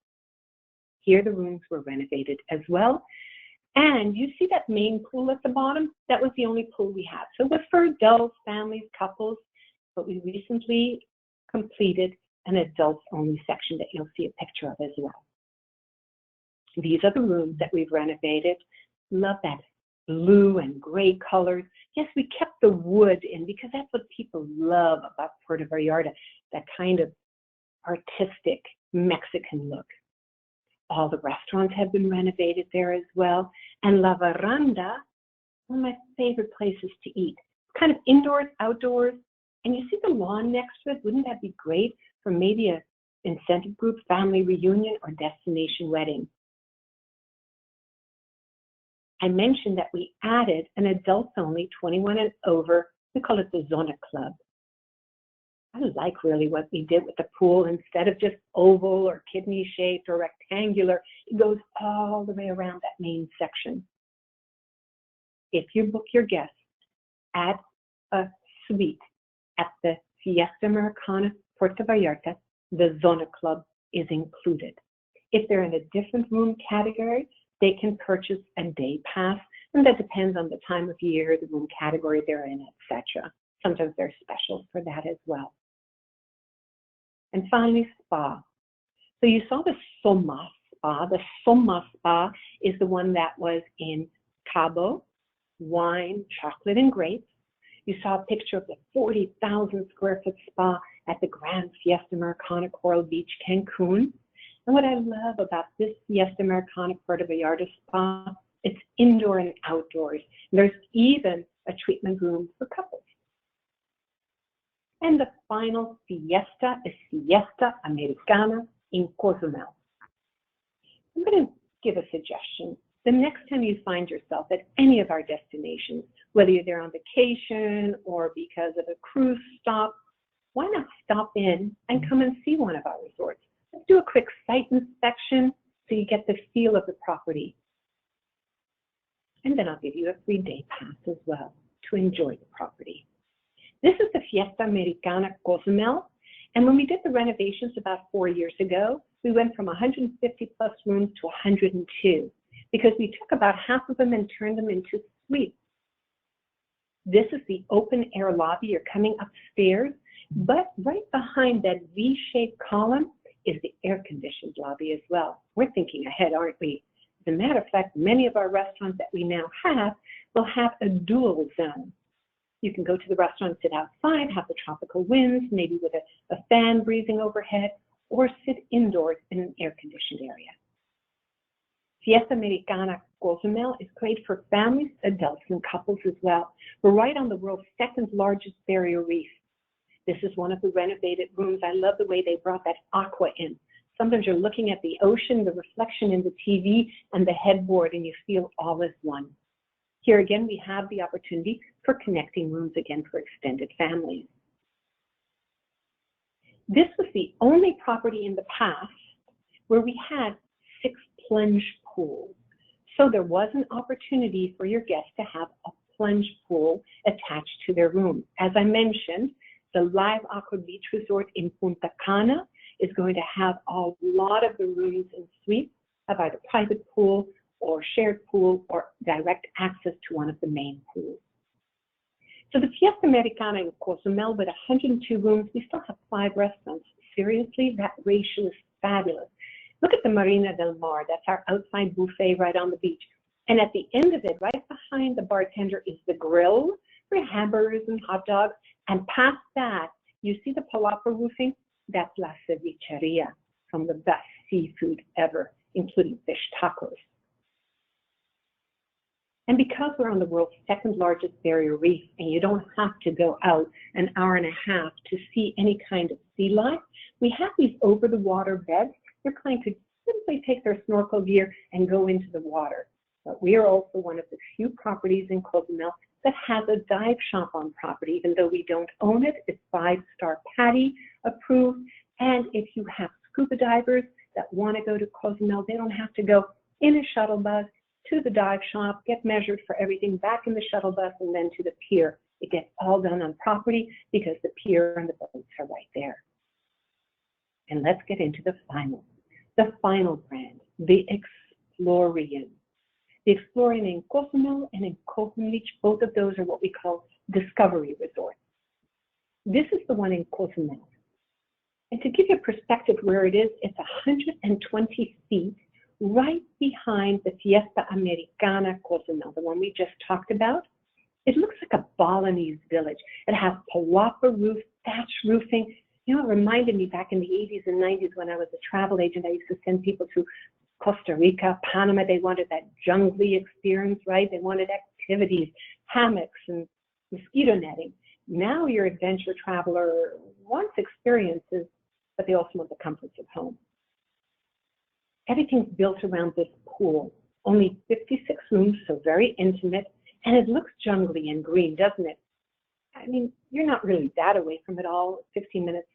Here the rooms were renovated as well. And you see that main pool at the bottom? That was the only pool we had. So it was for adults, families, couples, but we recently completed an adults-only section that you'll see a picture of as well. These are the rooms that we've renovated. Love that blue and gray colors. Yes, we kept the wood in because that's what people love about Puerto Vallarta, that kind of artistic Mexican look. All the restaurants have been renovated there as well. And La Veranda, one of my favorite places to eat. Kind of indoors, outdoors. And you see the lawn next to it? Wouldn't that be great for maybe a incentive group, family reunion, or destination wedding? I mentioned that we added an adults only, 21 and over. We call it the Zona Club. I like really what we did with the pool. Instead of just oval or kidney shaped or rectangular, it goes all the way around that main section. If you book your guests at a suite at the Fiesta Americana Puerto Vallarta, the Zona Club is included. If they're in a different room category, they can purchase a day pass, and that depends on the time of year, the room category they're in, etc. Sometimes they're special for that as well. And finally, spa. So you saw the Soma Spa. The Soma Spa is the one that was in Cabo, wine, chocolate, and grapes. You saw a picture of the 40,000 square foot spa at the Grand Fiesta Americana Coral Beach, Cancun. And what I love about this Fiesta Americana Puerto Vallarta spa, it's indoor and outdoors. There's even a treatment room for couples. And the final fiesta is Fiesta Americana in Cozumel. I'm going to give a suggestion. The next time you find yourself at any of our destinations, whether you're there on vacation or because of a cruise stop, why not stop in and come and see one of our resorts? Let's do a quick site inspection so you get the feel of the property. And then I'll give you a free day pass as well to enjoy the property. This is the Fiesta Americana Cozumel. And when we did the renovations about 4 years ago, we went from 150 plus rooms to 102 because we took about half of them and turned them into suites. This is the open air lobby. You're coming upstairs, but right behind that V-shaped column is the air-conditioned lobby as well. We're thinking ahead, aren't we? As a matter of fact, many of our restaurants that we now have will have a dual zone. You can go to the restaurant, sit outside, have the tropical winds, maybe with a fan breezing overhead, or sit indoors in an air-conditioned area. Fiesta Americana Cozumel is great for families, adults, and couples as well. We're right on the world's second largest barrier reef. This is one of the renovated rooms. I love the way they brought that AQUA in. Sometimes you're looking at the ocean, the reflection in the TV, and the headboard, and you feel all as one. Here again, we have the opportunity for connecting rooms again for extended families. This was the only property in the past where we had 6 plunge pools. So there was an opportunity for your guests to have a plunge pool attached to their room. As I mentioned, the Live Aqua Beach Resort in Punta Cana is going to have a lot of the rooms and suites have either private pool or shared pool or direct access to one of the main pools. So the Fiesta Americana in Cozumel with 102 rooms, we still have 5 restaurants. Seriously, that ratio is fabulous. Look at the Marina del Mar. That's our outside buffet right on the beach. And at the end of it, right behind the bartender, is the grill for hamburgers and hot dogs. And past that, you see the palapa roofing? That's La Cevicheria, from the best seafood ever, including fish tacos. And because we're on the world's second largest barrier reef, and you don't have to go out an hour and a half to see any kind of sea life, we have these over-the-water beds. Your client could simply take their snorkel gear and go into the water. But we are also one of the few properties in Cozumel that has a dive shop on property. Even though we don't own it, it's 5-star PADI approved. And if you have scuba divers that want to go to Cozumel, they don't have to go in a shuttle bus to the dive shop, get measured for everything, back in the shuttle bus, and then to the pier. It gets all done on property because the pier and the boats are right there. And let's get into the final brand, the Explorian. The Explorian in Cozumel and in Coconut, both of those are what we call discovery resorts. This is the one in Cozumel. And to give you a perspective where it is, it's 120 feet right behind the Fiesta Americana Cozumel, the one we just talked about. It looks like a Balinese village. It has palapa roof, thatch roofing. You know, it reminded me back in the 80s and 90s when I was a travel agent. I used to send people to Costa Rica, Panama. They wanted that jungly experience, right? They wanted activities, hammocks, and mosquito netting. Now your adventure traveler wants experiences, but they also want the comforts of home. Everything's built around this pool. Only 56 rooms, so very intimate. And it looks jungly and green, doesn't it? I mean, you're not really that away from it all. 15 minutes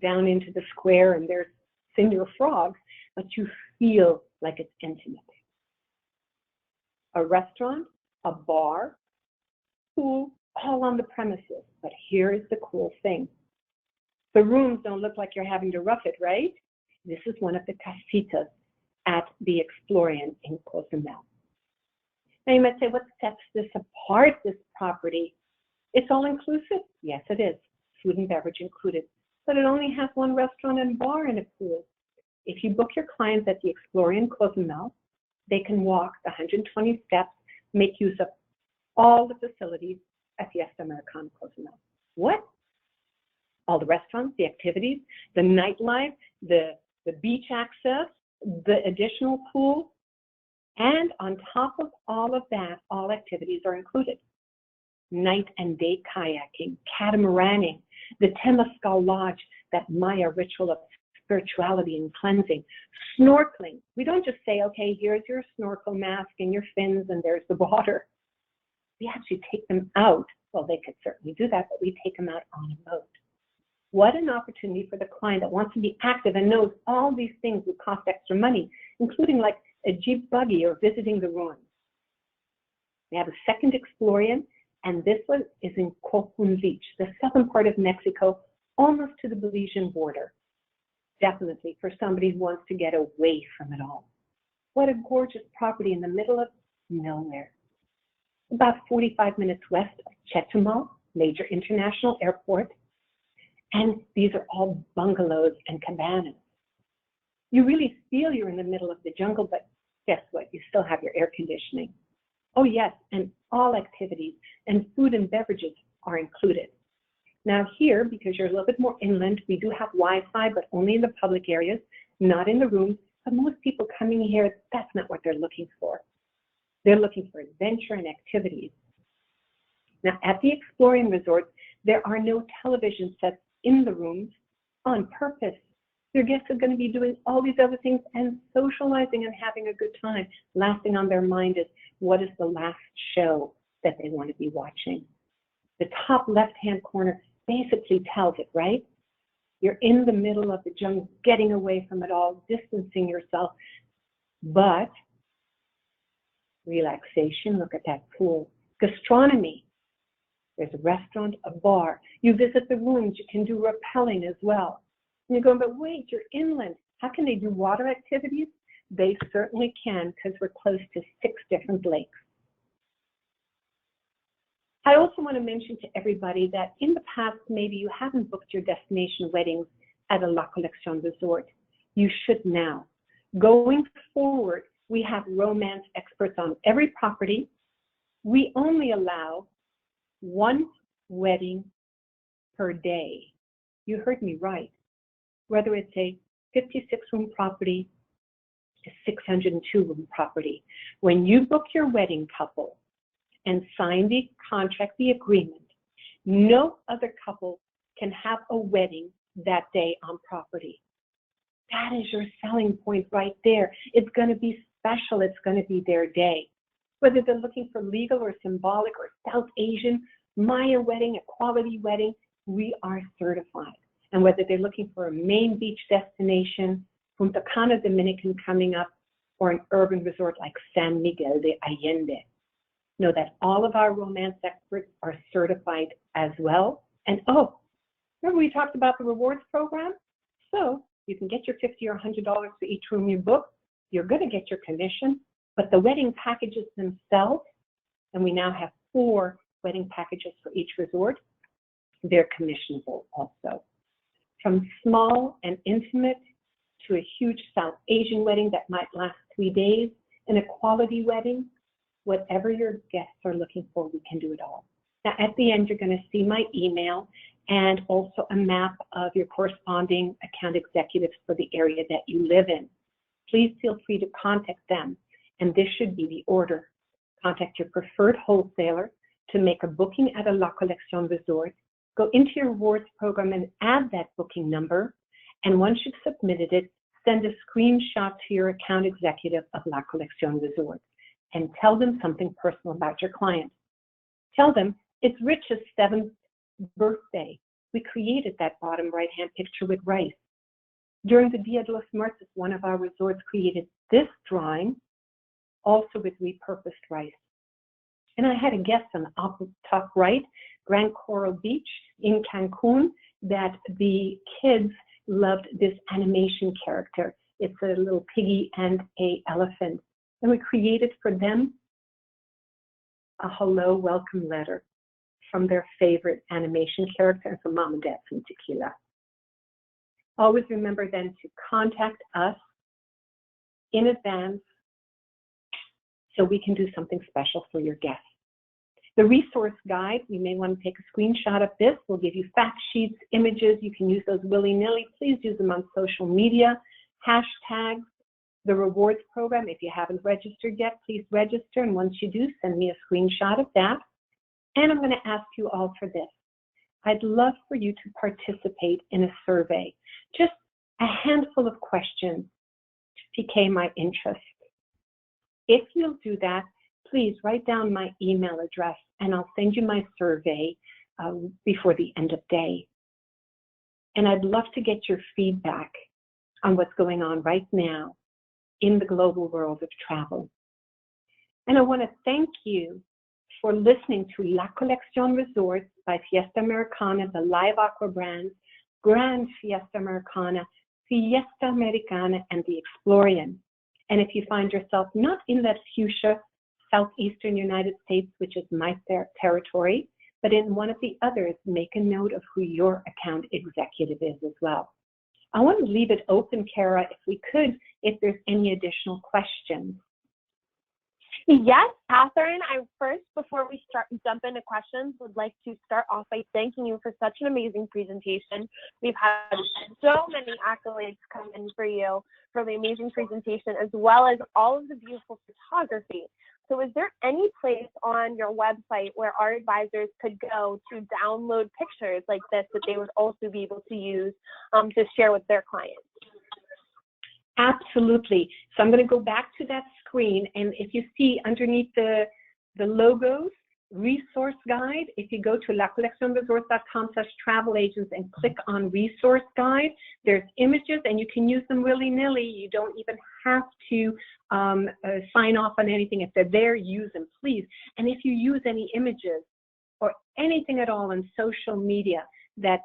down into the square, and there's senior frogs, but you feel like it's intimate. A restaurant, a bar, pool, all on the premises. But here is the cool thing. The rooms don't look like you're having to rough it, right? This is one of the casitas at the Mextraordinary in Cozumel. Now you might say, what sets this apart, this property? It's all inclusive. Yes, it is. Food and beverage included. But it only has one restaurant and bar and a pool. If you book your clients at the Mextraordinary in Cozumel, they can walk the 120 steps, make use of all the facilities at Fiesta Americana Cozumel. What? All the restaurants, the activities, the nightlife, the beach access, the additional pool, and on top of all of that, all activities are included. Night and day kayaking, catamaraning, the Temescal Lodge, that Maya ritual of spirituality and cleansing, snorkeling. We don't just say, okay, here's your snorkel mask and your fins and there's the water. We actually take them out. Well, they could certainly do that, but we take them out on a boat. What an opportunity for the client that wants to be active and knows all these things would cost extra money, including like a Jeep buggy or visiting the ruins. We have a second Mextraordinary, and this one is in Cancun Beach, the southern part of Mexico, almost to the Belizean border. Definitely for somebody who wants to get away from it all. What a gorgeous property in the middle of nowhere. About 45 minutes west of Chetumal, major international airport. And these are all bungalows and cabanas. You really feel you're in the middle of the jungle, but guess what? You still have your air conditioning. Oh yes, and all activities and food and beverages are included. Now here, because you're a little bit more inland, we do have Wi-Fi, but only in the public areas, not in the rooms. But most people coming here, that's not what they're looking for. They're looking for adventure and activities. Now at the Mextraordinary Resorts, there are no television sets in the rooms on purpose. Your guests are going to be doing all these other things and socializing and having a good time. Last thing on their mind is, what is the last show that they want to be watching? The top left-hand corner basically tells it, right? You're in the middle of the jungle, getting away from it all, distancing yourself. But relaxation, look at that pool. Gastronomy, there's a restaurant, a bar. You visit the rooms, you can do rappelling as well. And you're going, but wait, you're inland. How can they do water activities? They certainly can, because we're close to 6 different lakes. I also want to mention to everybody that in the past, maybe you haven't booked your destination weddings at a La Coleccion resort. You should now. Going forward, we have romance experts on every property. We only allow 1 wedding per day. You heard me right. Whether it's a 56-room property, a 602-room property. When you book your wedding couple and sign the contract, the agreement, no other couple can have a wedding that day on property. That is your selling point right there. It's going to be special. It's going to be their day. Whether they're looking for legal or symbolic or South Asian, Maya wedding, a quality wedding, we are certified. And whether they're looking for a main beach destination, Punta Cana, Dominican coming up, or an urban resort like San Miguel de Allende, know that all of our romance experts are certified as well. And oh, remember we talked about the rewards program? So you can get your $50 or $100 for each room you book. You're going to get your commission, but the wedding packages themselves, and we now have 4 wedding packages for each resort, they're commissionable also. From small and intimate to a huge South Asian wedding that might last 3 days, and a quality wedding, whatever your guests are looking for, we can do it all. Now, at the end, you're going to see my email and also a map of your corresponding account executives for the area that you live in. Please feel free to contact them, and this should be the order. Contact your preferred wholesaler to make a booking at a La Coleccion resort. Go into your rewards program and add that booking number, and once you've submitted it, send a screenshot to your account executive of La Coleccion Resort and tell them something personal about your client. Tell them it's Rich's 7th birthday. We created that bottom right-hand picture with rice. During the Dia de los Muertos, one of our resorts created this drawing, also with repurposed rice. And I had a guest on the top right, Grand Coral Beach in Cancun. that the kids loved this animation character. It's a little piggy and an elephant. And we created for them a hello welcome letter from their favorite animation character and from Mom and Dad some tequila. Always remember then to contact us in advance so we can do something special for your guests. The resource guide, you may want to take a screenshot of this. We'll give you fact sheets, images. You can use those willy-nilly. Please use them on social media. Hashtags, the rewards program. If you haven't registered yet, please register. And once you do, send me a screenshot of that. And I'm going to ask you all for this. I'd love for you to participate in a survey. Just a handful of questions to pique my interest. If you'll do that, please write down my email address and I'll send you my survey before the end of day. And I'd love to get your feedback on what's going on right now in the global world of travel. And I want to thank you for listening to La Coleccion Resorts by Fiesta Americana, the live AQUA brands, Grand Fiesta Americana, Fiesta Americana, and the Explorian. And if you find yourself not in that fuchsia southeastern United States, which is my territory, but in one of the others, make a note of who your account executive is as well. I want to leave it open, Kara, if we could, if there's any additional questions. Yes, Catherine, I first, before we jump into questions, would like to start off by thanking you for such an amazing presentation. We've had so many accolades come in for you for the amazing presentation, as well as all of the beautiful photography. So is there any place on your website where our advisors could go to download pictures like this that they would also be able to use to share with their clients? Absolutely. So I'm going to go back to that screen, and if you see underneath the logos, resource guide, if you go to lacolleccionresorts.com/travel agents and click on resource guide, there's images and you can use them willy-nilly. You don't even have to sign off on anything. If they're there, use them, please. And if you use any images or anything at all on social media that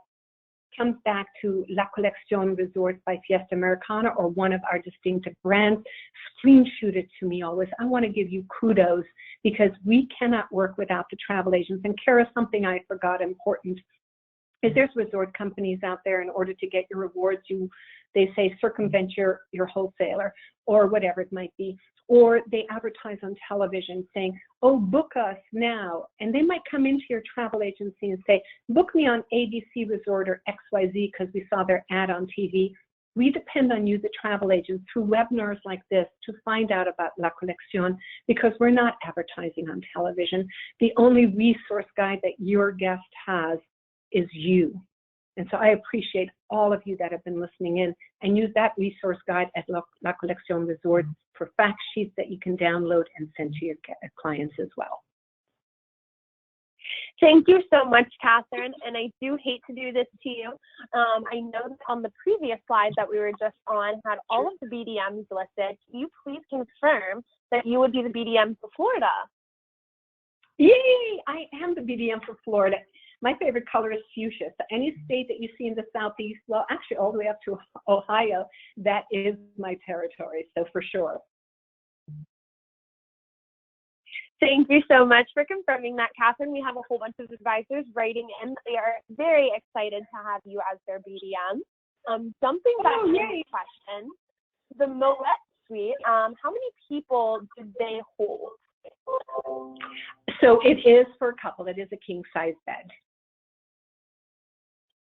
comes back to La Coleccion Resorts by Fiesta Americana or one of our distinctive brands, screenshot it to me always. I want to give you kudos because we cannot work without the travel agents. And Kara, something I forgot important is there's resort companies out there, in order to get your rewards, they say circumvent your wholesaler or whatever it might be. Or they advertise on television saying, oh, book us now. And they might come into your travel agency and say, book me on ABC Resort or XYZ because we saw their ad on TV. We depend on you, the travel agent, through webinars like this to find out about La Coleccion because we're not advertising on television. The only resource guide that your guest has is you. And so I appreciate all of you that have been listening in, and use that resource guide at La Coleccion Resorts for fact sheets that you can download and send to your clients as well. Thank you so much, Catherine. And I do hate to do this to you. I know that on the previous slide that we were just on had all of the BDMs listed. Can you please confirm that you would be the BDM for Florida? Yay! I am the BDM for Florida. My favorite color is fuchsia. So any state that you see in the Southeast, well, actually all the way up to Ohio, that is my territory, so for sure. Thank you so much for confirming that, Catherine. We have a whole bunch of advisors writing in. They are very excited to have you as their BDM. Jumping back to the question, the Moet Suite, how many people did they hold? So it is for a couple. It is a king-size bed.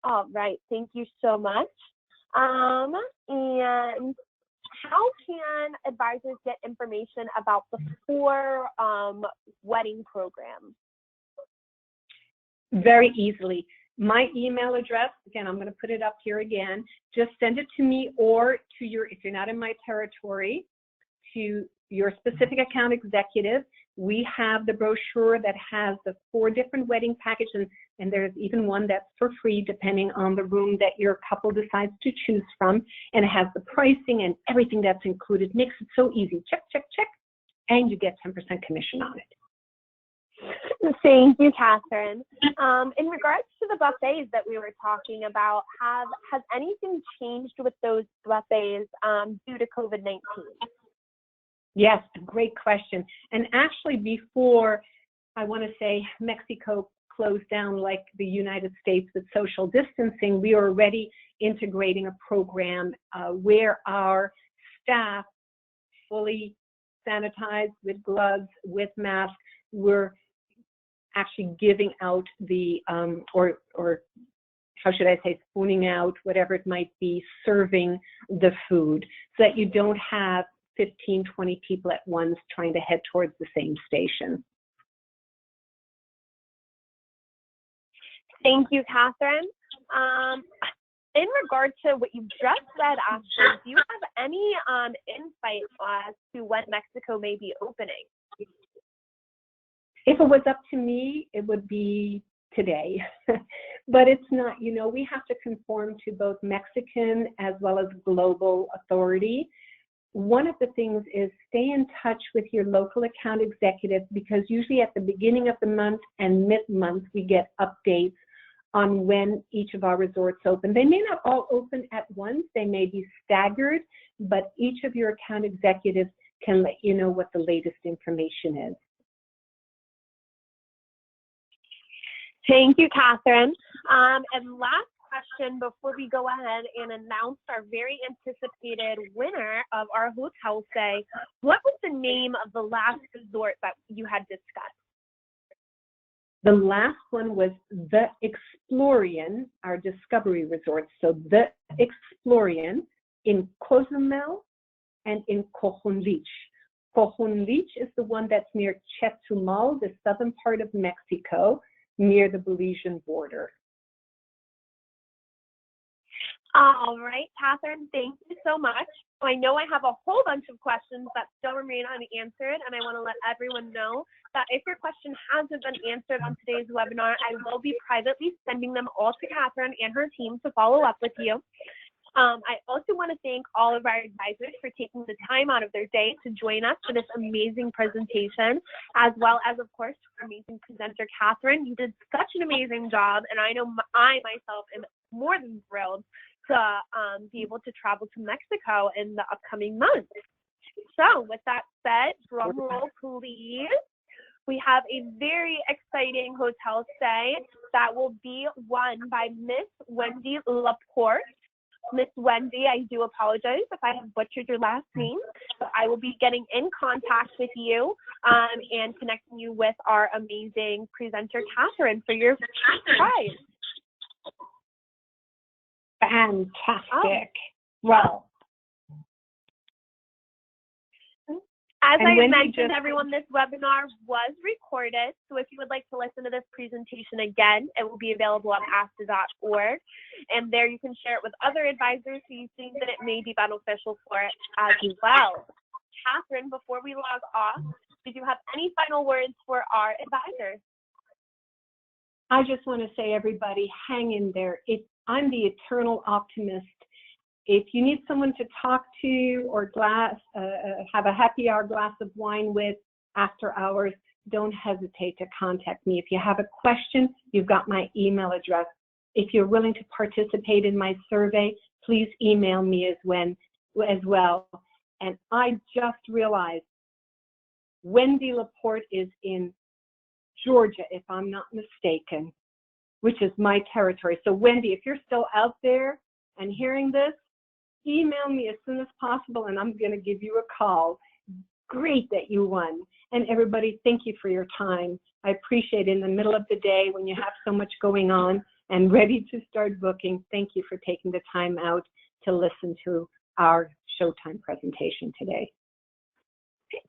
All right, thank you so much. And how can advisors get information about the 4 wedding programs? Very easily. My email address, again, I'm going to put it up here again. Just send it to me or to your, if you're not in my territory, to your specific account executive. We have the brochure that has the 4 different wedding packages, and there's even one that's for free depending on the room that your couple decides to choose from. And it has the pricing and everything that's included. Makes it so easy. Check, check, check, and you get 10% commission on it. Thank you, Catherine. In regards to the buffets that we were talking about, has anything changed with those buffets due to COVID-19? Yes, great question. And actually, before, I want to say, Mexico closed down like the United States with social distancing, we were already integrating a program where our staff, fully sanitized with gloves, with masks, were actually giving out the, or how should I say, spooning out, whatever it might be, serving the food, so that you don't have 15, 20 people at once trying to head towards the same station. Thank you, Catherine. In regard to what you just said, Ashley, do you have any insight as to when Mexico may be opening? If it was up to me, it would be today, but it's not. You know, we have to conform to both Mexican as well as global authority. One of the things is stay in touch with your local account executive, because usually at the beginning of the month and mid-month, we get updates on when each of our resorts open. They may not all open at once, they may be staggered, but each of your account executives can let you know what the latest information is. Thank you, Catherine. And last question before we go ahead and announce our very anticipated winner of our hotel stay. What was the name of the last resort that you had discussed? The last one was the Mextraordinary, our Discovery Resort. So the Mextraordinary in Cozumel and in Coleccion Resorts. Coleccion Resorts is the one that's near Chetumal, the southern part of Mexico, near the Belizean border. All right, Catherine, thank you so much. I know I have a whole bunch of questions that still remain unanswered, and I want to let everyone know that if your question hasn't been answered on today's webinar, I will be privately sending them all to Catherine and her team to follow up with you. I also want to thank all of our advisors for taking the time out of their day to join us for this amazing presentation, as well as, of course, our amazing presenter, Catherine. You did such an amazing job, and I know I myself am more than thrilled to be able to travel to Mexico in the upcoming months. So with that said, drum roll, please. We have a very exciting hotel stay that will be won by Miss Wendy Laporte. Miss Wendy, I do apologize if I have butchered your last name, but I will be getting in contact with you and connecting you with our amazing presenter, Catherine, for your prize. Fantastic. Well, as I mentioned, everyone, this webinar was recorded, so if you would like to listen to this presentation again, it will be available on ASTA.org, and there you can share it with other advisors who you think that it may be beneficial for it as well. Catherine, before we log off, did you have any final words for our advisors? I just want to say, everybody, hang in there. I'm the eternal optimist. If you need someone to talk to or have a happy hour glass of wine with after hours, don't hesitate to contact me. If you have a question, you've got my email address. If you're willing to participate in my survey, please email me as well. And I just realized Wendy Laporte is in Georgia, if I'm not mistaken, which is my territory. So Wendy, if you're still out there and hearing this, email me as soon as possible and I'm going to give you a call. Great that you won. And everybody, thank you for your time. I appreciate it in the middle of the day when you have so much going on and ready to start booking. Thank you for taking the time out to listen to our Showtime presentation today.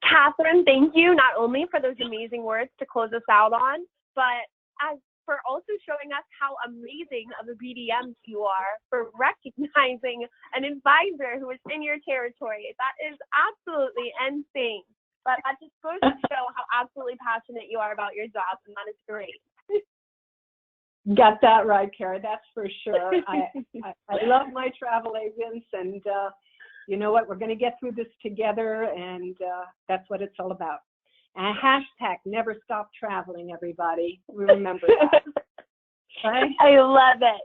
Catherine, thank you not only for those amazing words to close us out on, but as for also showing us how amazing of a BDM you are for recognizing an advisor who is in your territory. That is absolutely insane. But that just goes to show how absolutely passionate you are about your job, and that is great. Got that right, Kara. That's for sure. I love my travel agents, and you know what? We're going to get through this together, and that's what it's all about. And hashtag never stop traveling, everybody. Remember that. Right? I love it.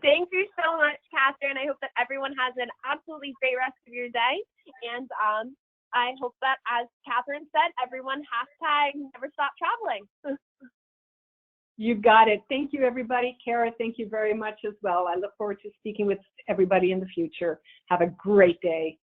Thank you so much, Catherine. I hope that everyone has an absolutely great rest of your day. And I hope that, as Catherine said, everyone hashtag never stop traveling. You got it. Thank you, everybody. Kara, thank you very much as well. I look forward to speaking with everybody in the future. Have a great day.